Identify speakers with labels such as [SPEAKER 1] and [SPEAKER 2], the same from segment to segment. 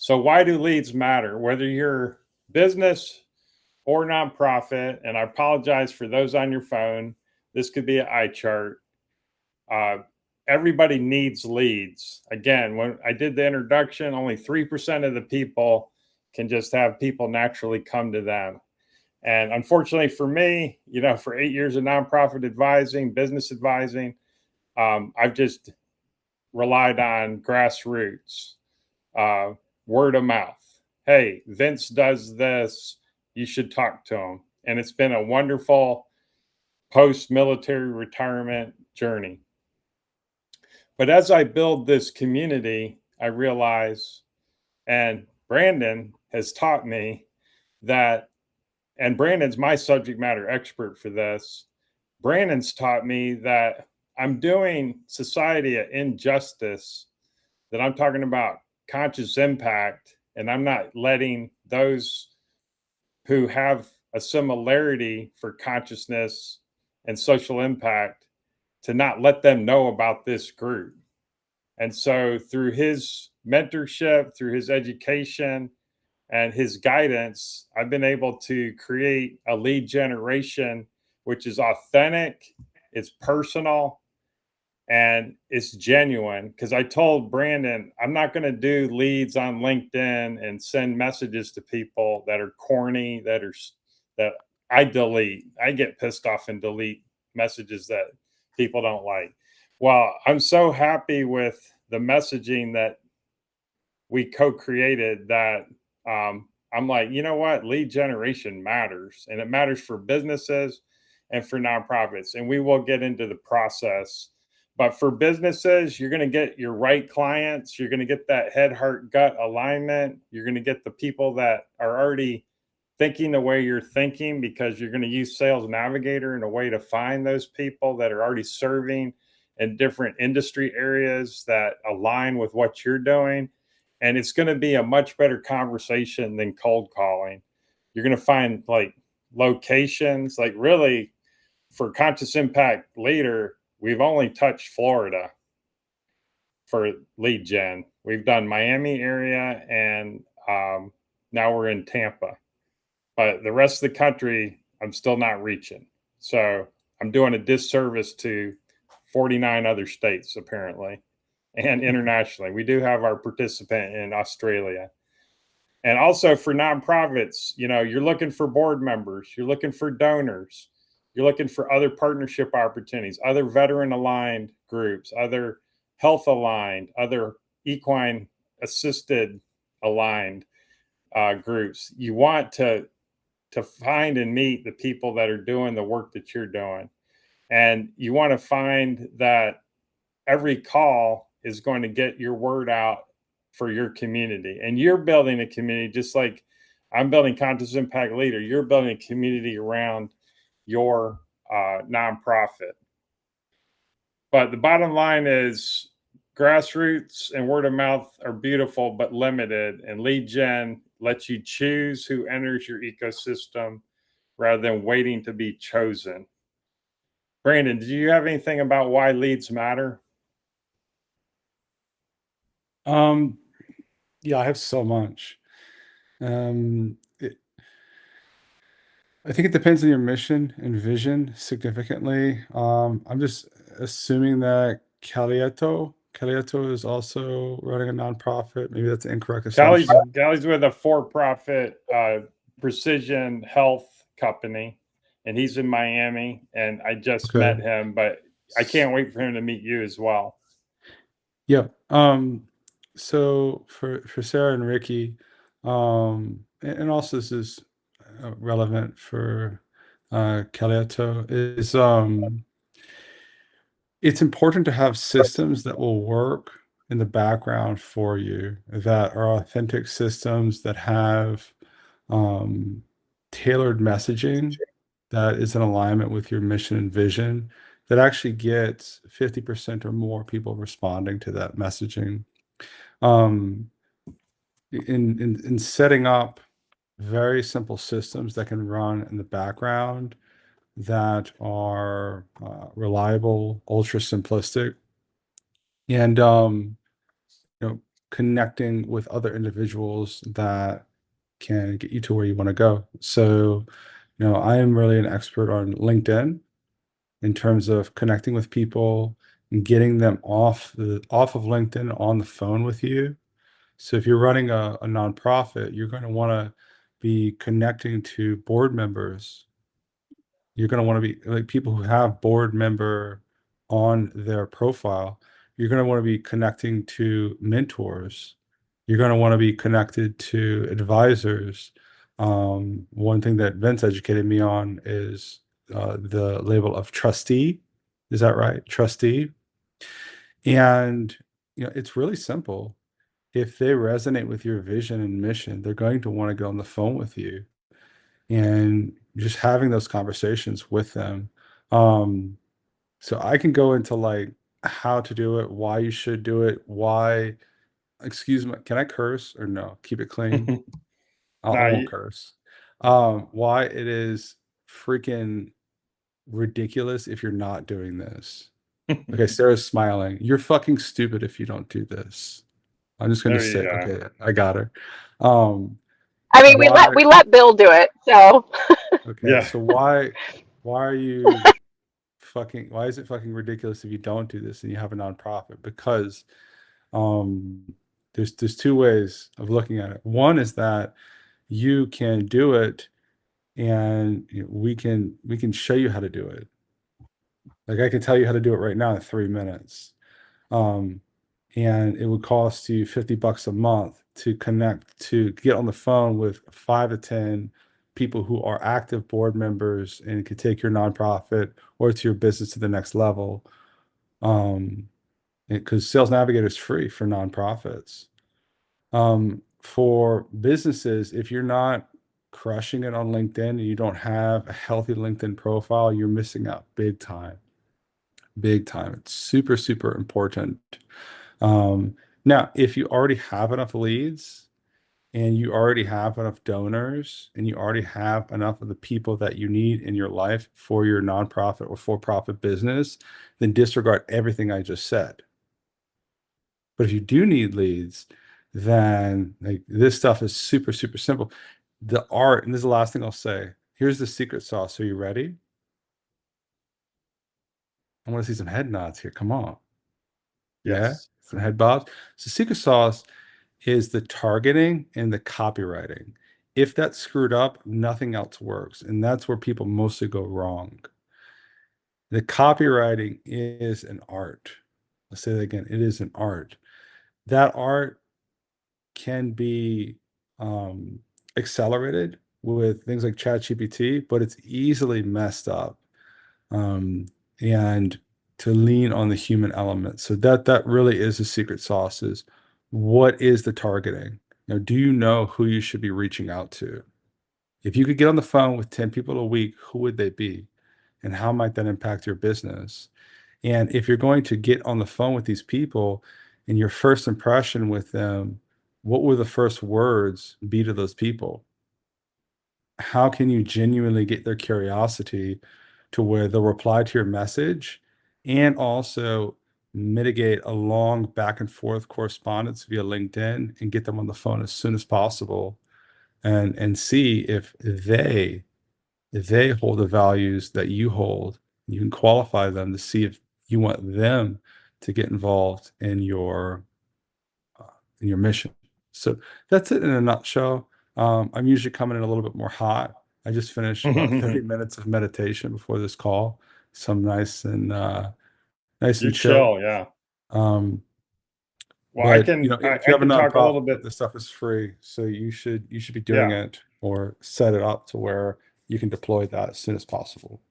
[SPEAKER 1] So why do leads matter? Whether you're business or nonprofit, and I apologize for those on your phone, this could be an eye chart. Uh, Everybody needs leads. Again, when I did the introduction, only 3% of the people can just have people naturally come to them. And unfortunately for me, for 8 years of nonprofit advising, business advising, I've just relied on grassroots, uh, word of mouth. Hey, Vince does this. You should talk to him. And it's been a wonderful post-military retirement journey. But as I build this community, I realize, and Brandon has taught me that, and Brandon's my subject matter expert for this. Brandon's taught me that I'm doing society an injustice, that I'm talking about conscious impact, and I'm not letting those who have a similarity for consciousness and social impact to not let them know about this group. And so through his mentorship, through his education and his guidance, I've been able to create a lead generation which is authentic, it's personal, and it's genuine. Because I told Brandon, I'm not going to do leads on LinkedIn and send messages to people that are corny, that I delete. I get pissed off and delete messages that people don't like. Well, I'm so happy with the messaging that we co-created that I'm like, you know what? Lead generation matters, and it matters for businesses and for nonprofits. And we will get into the process. But for businesses, you're going to get your right clients. You're going to get that head, heart, gut alignment. You're going to get the people that are already thinking the way you're thinking, because you're going to use Sales Navigator in a way to find those people that are already serving in different industry areas that align with what you're doing. And it's going to be a much better conversation than cold calling. You're going to find like locations, like really for Conscious Impact Leader, we've only touched Florida for lead gen. We've done Miami area, and now we're in Tampa. But the rest of the country, I'm still not reaching. So I'm doing a disservice to 49 other states, apparently, and internationally. We do have our participant in Australia. And also for nonprofits, you're looking for board members, you're looking for donors, you're looking for other partnership opportunities, other veteran aligned groups, other health aligned, other equine assisted aligned groups. You want to find and meet the people that are doing the work that you're doing. And you want to find that every call is going to get your word out for your community. And you're building a community just like I'm building Conscious Impact Leader. You're building a community around your nonprofit. But the bottom line is grassroots and word of mouth are beautiful but limited, and lead gen lets you choose who enters your ecosystem rather than waiting to be chosen. Brandon, do you have anything about why leads matter?
[SPEAKER 2] Yeah, I have so much. I think it depends on your mission and vision significantly. I'm just assuming that Calieto is also running a nonprofit. Maybe that's an incorrect assumption.
[SPEAKER 1] Callie's with a for-profit precision health company, and he's in Miami. And I just met him, but I can't wait for him to meet you as well.
[SPEAKER 2] Yep. So for Sarah and Ricky, and also this is relevant for Calieto, is it's important to have systems that will work in the background for you, that are authentic systems, that have tailored messaging that is in alignment with your mission and vision, that actually gets 50% or more people responding to that messaging. In setting up very simple systems that can run in the background, that are reliable, ultra simplistic, and connecting with other individuals that can get you to where you want to go. So, I am really an expert on LinkedIn in terms of connecting with people and getting them off of LinkedIn on the phone with you. So if you're running a nonprofit, you're going to want to be connecting to board members. You're going to want to be like people who have board member on their profile. You're going to want to be connecting to mentors. You're going to want to be connected to advisors. One thing that Vince educated me on is the label of trustee. Is that right? Trustee. And it's really simple. If they resonate with your vision and mission, they're going to want to get on the phone with you and just having those conversations with them. So I can go into like how to do it, why you should do it, why, excuse me, can I curse or no? Keep it clean. I
[SPEAKER 1] Now
[SPEAKER 2] won't curse. Why it is freaking ridiculous if you're not doing this. Okay, Sarah's smiling. You're fucking stupid if you don't do this. I'm just gonna
[SPEAKER 1] there you
[SPEAKER 2] say,
[SPEAKER 1] go.
[SPEAKER 2] okay, I got her. Um,
[SPEAKER 3] I mean, we let
[SPEAKER 2] why?
[SPEAKER 3] we let Bill do it, so
[SPEAKER 2] Okay,
[SPEAKER 1] Yeah.
[SPEAKER 2] so why are you fucking? Why is it fucking ridiculous if you don't do this and you have a nonprofit? Because um, there's two ways of looking at it. One is that you can do it, and we can show you how to do it. Like I can tell you how to do it right now in 3 minutes. Um, and it would cost you $50 a month to get on the phone with 5 to 10 people who are active board members and could take your nonprofit or to your business to the next level. Because Sales Navigator is free for nonprofits. For businesses, if you're not crushing it on LinkedIn and you don't have a healthy LinkedIn profile, you're missing out big time. Big time. It's super, super important. Now, if you already have enough leads and you already have enough donors and you already have enough of the people that you need in your life for your nonprofit or for-profit business, then disregard everything I just said. But if you do need leads, then like this stuff is super, super simple. The art, and this is the last thing I'll say. Here's the secret sauce. Are you ready? I want to see some head nods here. Come on. Yeah,
[SPEAKER 1] Yes.
[SPEAKER 2] some head bobs. So secret sauce is the targeting and the copywriting. If that's screwed up, nothing else works. And that's where people mostly go wrong. The copywriting is an art. I'll say that again. It is an art. That art can be accelerated with things like ChatGPT, but it's easily messed up. Um, and to lean on the human element. So that really is the secret sauce is what is the targeting? Do you know who you should be reaching out to? If you could get on the phone with 10 people a week, who would they be? And how might that impact your business? And if you're going to get on the phone with these people and your first impression with them, what will the first words be to those people? How can you genuinely get their curiosity to where they'll reply to your message and also mitigate a long back and forth correspondence via LinkedIn and get them on the phone as soon as possible and see if they hold the values that you hold. You can qualify them to see if you want them to get involved uh, in your mission. So that's it in a nutshell. I'm usually coming in a little bit more hot. I just finished about 30 minutes of meditation before this call. Some nice
[SPEAKER 1] You
[SPEAKER 2] and chill.
[SPEAKER 1] chill, yeah.
[SPEAKER 2] Um,
[SPEAKER 1] Well, I
[SPEAKER 2] but
[SPEAKER 1] can
[SPEAKER 2] if you
[SPEAKER 1] I
[SPEAKER 2] have a
[SPEAKER 1] can talk a little
[SPEAKER 2] nonprofit,
[SPEAKER 1] bit.
[SPEAKER 2] this stuff is free, so you should be doing
[SPEAKER 1] Yeah.
[SPEAKER 2] it or set it up to where you can deploy that as soon as possible.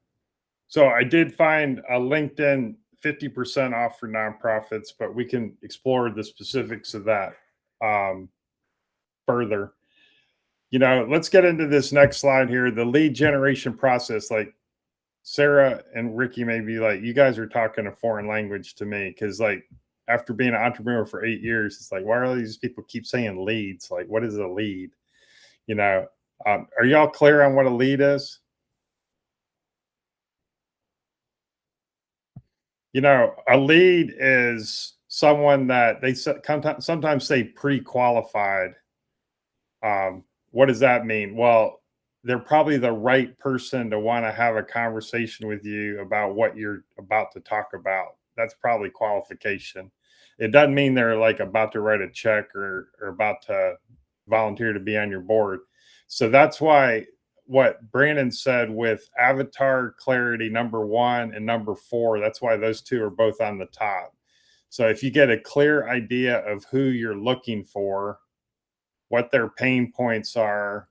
[SPEAKER 1] So I did find a LinkedIn 50% off for nonprofits, but we can explore the specifics of that further. Let's get into this next slide here. The lead generation process. Like Sarah and Ricky may be like, you guys are talking a foreign language to me because, like, after being an entrepreneur for 8 years, it's like, why are these people keep saying leads? Like, what is a lead? Are y'all clear on what a lead is? A lead is someone that they sometimes say pre-qualified. What does that mean? Well, they're probably the right person to want to have a conversation with you about what you're about to talk about. That's probably qualification. It doesn't mean they're like about to write a check or about to volunteer to be on your board. So that's why what Brandon said with avatar clarity, number 1 and number 4, that's why those two are both on the top. So if you get a clear idea of who you're looking for, what their pain points are,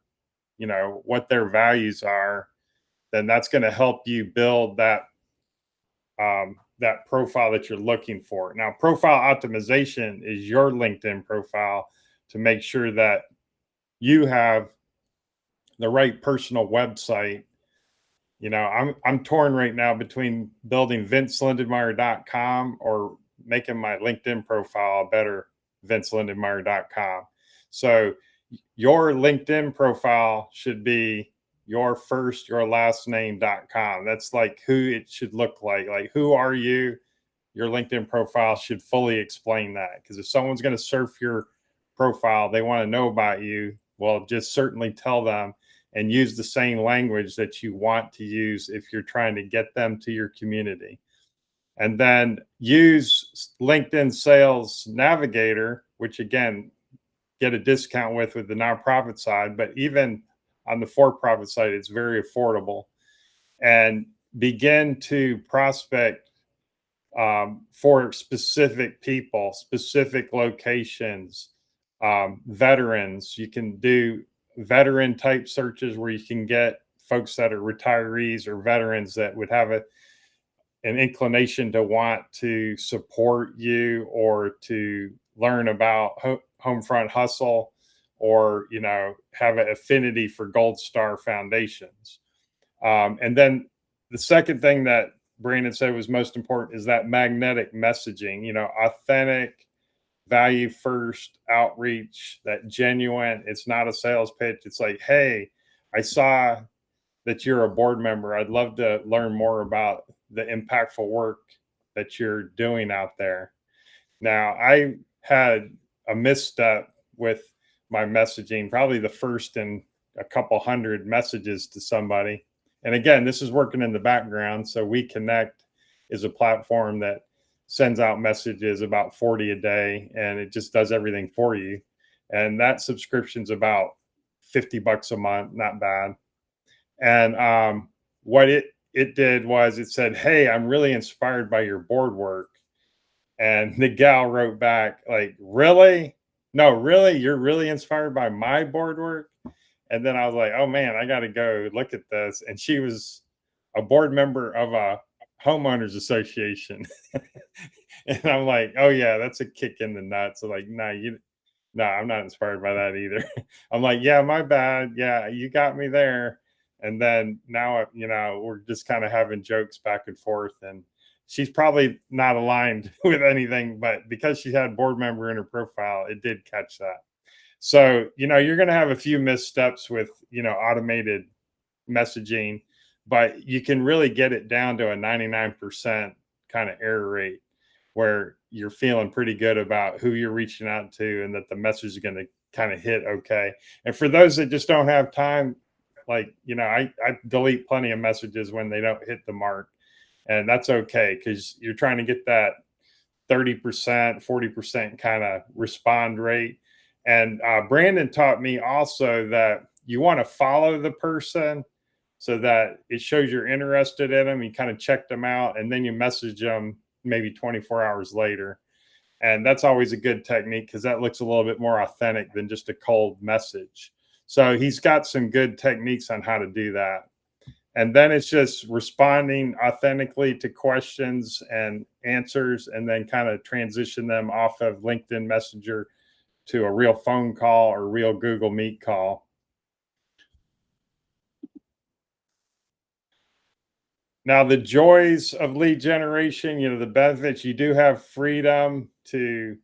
[SPEAKER 1] what their values are, then that's going to help you build that that profile that you're looking for. Now, profile optimization is your LinkedIn profile to make sure that you have the right personal website. I'm torn right now between building vincelindenmeyer.com or making my LinkedIn profile better, vincelindenmeyer.com. So your LinkedIn profile should be your first, your last name.com. That's like who it should look like. Like, who are you? Your LinkedIn profile should fully explain that. Because if someone's going to surf your profile, they want to know about you. Well, just certainly tell them and use the same language that you want to use if you're trying to get them to your community. And then use LinkedIn Sales Navigator, which again, get a discount with the nonprofit side, but even on the for-profit side, it's very affordable. And begin to prospect for specific people, specific locations, veterans. You can do veteran type searches where you can get folks that are retirees or veterans that would have an inclination to want to support you or to learn about Homefront Hustle, or have an affinity for Gold Star foundations. And then the second thing that Brandon said was most important is that magnetic messaging, authentic, value first outreach, that genuine. It's not a sales pitch. It's like, hey, I saw that you're a board member. I'd love to learn more about the impactful work that you're doing out there. Now, I had a misstep with my messaging, probably the first in a couple hundred messages to somebody. And again, this is working in the background. So We Connect is a platform that sends out messages about 40 a day, and it just does everything for you. And that subscription's about $50 a month, not bad. And what it did was it said, hey, I'm really inspired by your board work. And the gal wrote back, like, really? No, really? You're really inspired by my board work? And then I was like, oh man, I got to go look at this. And she was a board member of a homeowners association. And I'm like, oh yeah, that's a kick in the nuts. So like, no, I'm not inspired by that either. I'm like, yeah, my bad. Yeah, you got me there. And then now, we're just kind of having jokes back and forth. And she's probably not aligned with anything, but because she had board member in her profile, it did catch that. So, you're going to have a few missteps with, automated messaging, but you can really get it down to a 99% kind of error rate where you're feeling pretty good about who you're reaching out to and that the message is going to kind of hit okay. And for those that just don't have time, like, I delete plenty of messages when they don't hit the mark. And that's okay, because you're trying to get that 30%, 40% kind of respond rate. And Brandon taught me also that you want to follow the person so that it shows you're interested in them. You kind of check them out, and then you message them maybe 24 hours later. And that's always a good technique because that looks a little bit more authentic than just a cold message. So he's got some good techniques on how to do that. And then it's just responding authentically to questions and answers, and then kind of transition them off of LinkedIn Messenger to a real phone call or real Google Meet call. Now, the joys of lead generation, the benefits, you do have freedom to,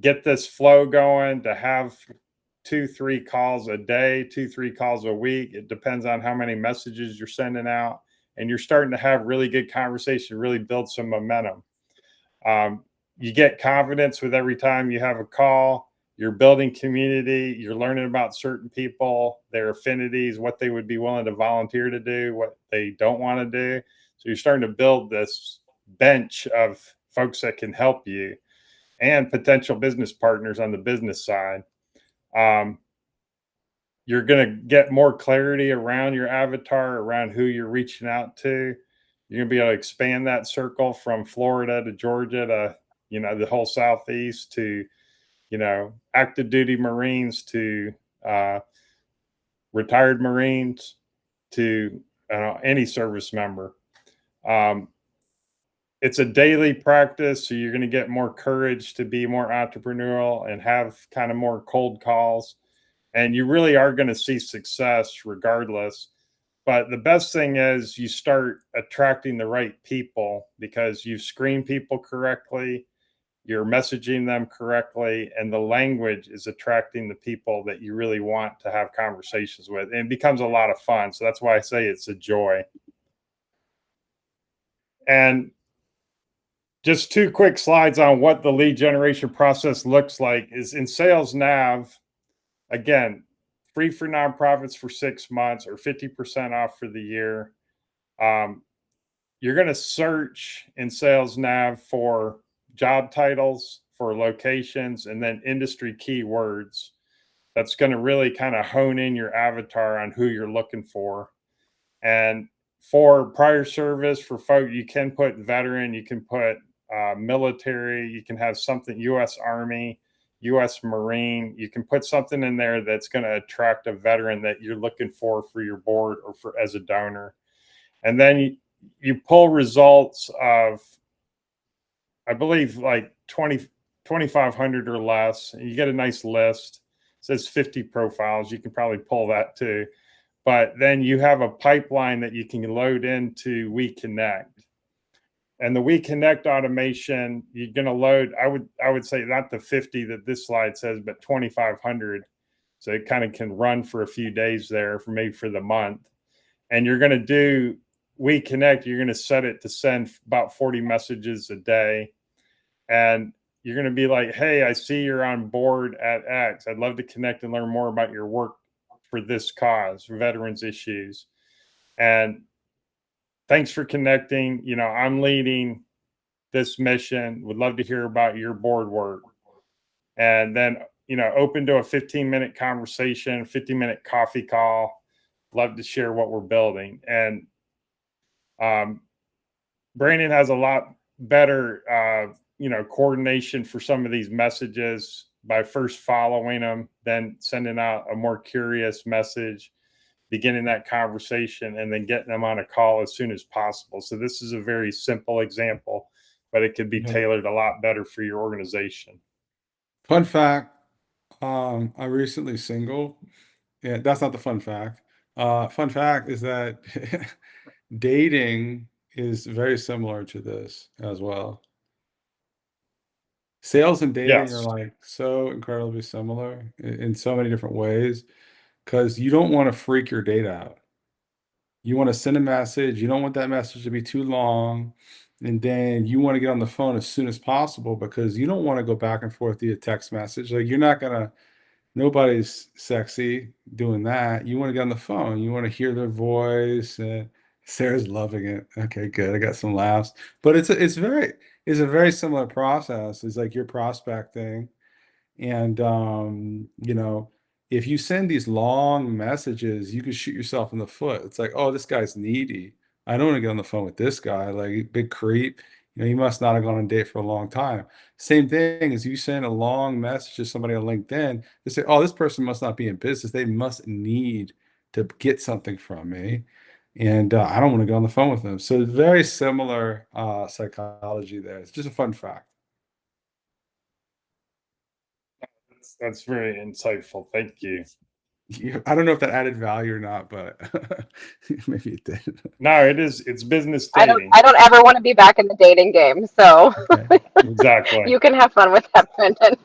[SPEAKER 1] get this flow going, to have 2-3 calls a day, 2-3 calls a week. It depends on how many messages you're sending out, and you're starting to have really good conversation, really build some momentum. you get confidence with every time you have a call. You're building community. You're learning about certain people, their affinities, what they would be willing to volunteer to do, what they don't want to do. So you're starting to build this bench of folks that can help you and potential business partners on the business side. You're going to get more clarity around your avatar, around who you're reaching out to. You're going to be able to expand that circle from Florida to Georgia to, the whole Southeast to, active duty Marines to retired Marines to any service member. It's a daily practice, so you're going to get more courage to be more entrepreneurial and have kind of more cold calls. And you really are going to see success regardless. But the best thing is you start attracting the right people because you screen people correctly, you're messaging them correctly, and the language is attracting the people that you really want to have conversations with. And it becomes a lot of fun. So that's why I say it's a joy. And just 2 quick slides on what the lead generation process looks like is in Sales Nav. Again, free for nonprofits for 6 months or 50% off for the year. You're going to search in Sales Nav for job titles, for locations, and then industry keywords. That's going to really kind of hone in your avatar on who you're looking for. And for prior service, for folks, you can put veteran, you can put military, you can have something U.S. Army, U.S. Marine. You can put something in there that's going to attract a veteran that you're looking for your board or for as a donor. And then you pull results of, I believe, like 2,500 or less. And you get a nice list. It says 50 profiles. You can probably pull that too. But then you have a pipeline that you can load into WeConnect. And the WeConnect automation, you're going to load, I would say not the 50 that this slide says, but 2,500. So it kind of can run for a few days there, for maybe for the month. And you're going to do WeConnect, you're going to set it to send about 40 messages a day. And you're going to be like, hey, I see you're on board at X. I'd love to connect and learn more about your work for this cause, veterans issues. And thanks for connecting. I'm leading this mission. Would love to hear about your board work. And then, open to a 15-minute conversation, 15-minute coffee call. Love to share what we're building. And Brandon has a lot better, coordination for some of these messages by first following them, then sending out a more curious message, beginning that conversation, and then getting them on a call as soon as possible. So this is a very simple example, but it could be tailored a lot better for your organization.
[SPEAKER 2] Fun fact, I'm recently single. Yeah, that's not the fun fact. Fun fact is that dating is very similar to this as well. Sales and dating
[SPEAKER 1] Yes.
[SPEAKER 2] are like so incredibly similar in so many different ways because you don't want to freak your date out. You want to send a message. You don't want that message to be too long. And then you want to get on the phone as soon as possible because you don't want to go back and forth via text message. Like nobody's sexy doing that. You want to get on the phone. You want to hear their voice. Sarah's loving it. Okay, good. I got some laughs. But it's a very similar process. It's like you're prospecting. And if you send these long messages, you can shoot yourself in the foot. It's like, oh, this guy's needy. I don't want to get on the phone with this guy, like big creep. He must not have gone on a date for a long time. Same thing as you send a long message to somebody on LinkedIn, they say, oh, this person must not be in business. They must need to get something from me. And I don't want to get on the phone with them. So very similar psychology there. It's just a fun fact.
[SPEAKER 1] That's very insightful. Thank you.
[SPEAKER 2] I don't know if that added value or not, but maybe it did.
[SPEAKER 1] No, it's business dating.
[SPEAKER 3] I don't ever want to be back in the dating game. So
[SPEAKER 2] Okay.
[SPEAKER 1] Exactly.
[SPEAKER 3] you can have fun with that, Brendan.